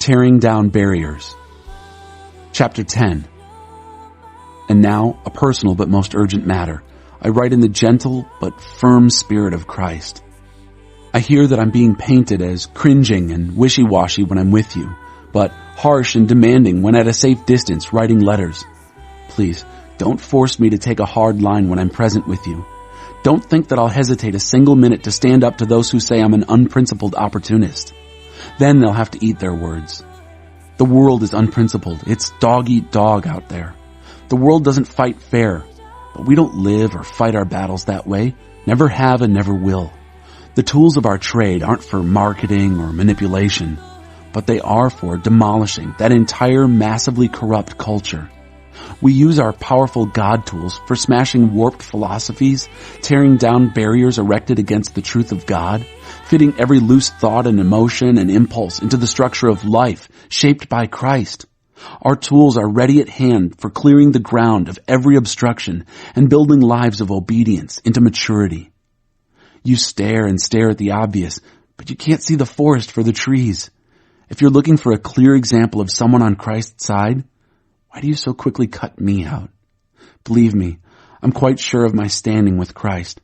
Tearing Down Barriers. Chapter 10. And now, a personal but most urgent matter. I write in the gentle but firm spirit of Christ. I hear that I'm being painted as cringing and wishy-washy when I'm with you, but harsh and demanding when at a safe distance writing letters. Please, don't force me to take a hard line when I'm present with you. Don't think that I'll hesitate a single minute to stand up to those who say I'm an unprincipled opportunist. Then they'll have to eat their words. The world is unprincipled. It's dog-eat-dog out there. The world doesn't fight fair, but we don't live or fight our battles that way. Never have and never will. The tools of our trade aren't for marketing or manipulation, but they are for demolishing that entire massively corrupt culture. We use our powerful God tools for smashing warped philosophies, tearing down barriers erected against the truth of God, fitting every loose thought and emotion and impulse into the structure of life shaped by Christ. Our tools are ready at hand for clearing the ground of every obstruction and building lives of obedience into maturity. You stare and stare at the obvious, but you can't see the forest for the trees. If you're looking for a clear example of someone on Christ's side, why do you so quickly cut me out? Believe me, I'm quite sure of my standing with Christ.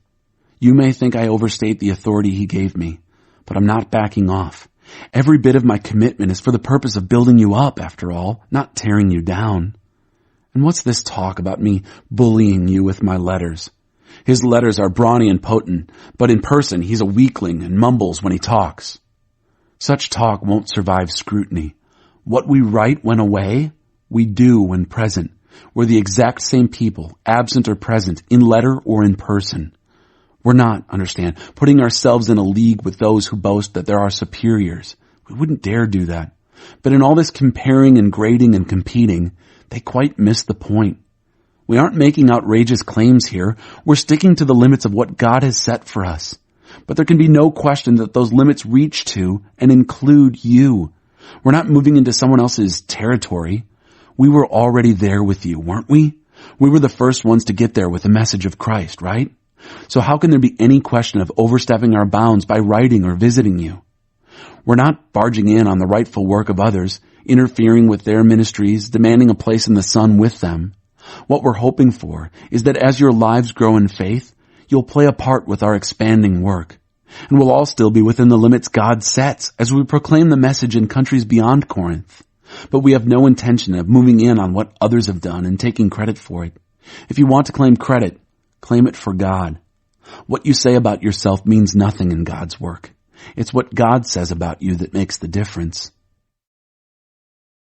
You may think I overstate the authority he gave me, but I'm not backing off. Every bit of my commitment is for the purpose of building you up, after all, not tearing you down. And what's this talk about me bullying you with my letters? His letters are brawny and potent, but in person he's a weakling and mumbles when he talks. Such talk won't survive scrutiny. What we write when away, we do when present. We're the exact same people, absent or present, in letter or in person. We're not, understand, putting ourselves in a league with those who boast that they're our superiors. We wouldn't dare do that. But in all this comparing and grading and competing, they quite miss the point. We aren't making outrageous claims here. We're sticking to the limits of what God has set for us. But there can be no question that those limits reach to and include you. We're not moving into someone else's territory. We were already there with you, weren't we? We were the first ones to get there with the message of Christ, right? So how can there be any question of overstepping our bounds by writing or visiting you? We're not barging in on the rightful work of others, interfering with their ministries, demanding a place in the sun with them. What we're hoping for is that as your lives grow in faith, you'll play a part with our expanding work. And we'll all still be within the limits God sets as we proclaim the message in countries beyond Corinth. But we have no intention of moving in on what others have done and taking credit for it. If you want to claim credit, claim it for God. What you say about yourself means nothing in God's work. It's what God says about you that makes the difference.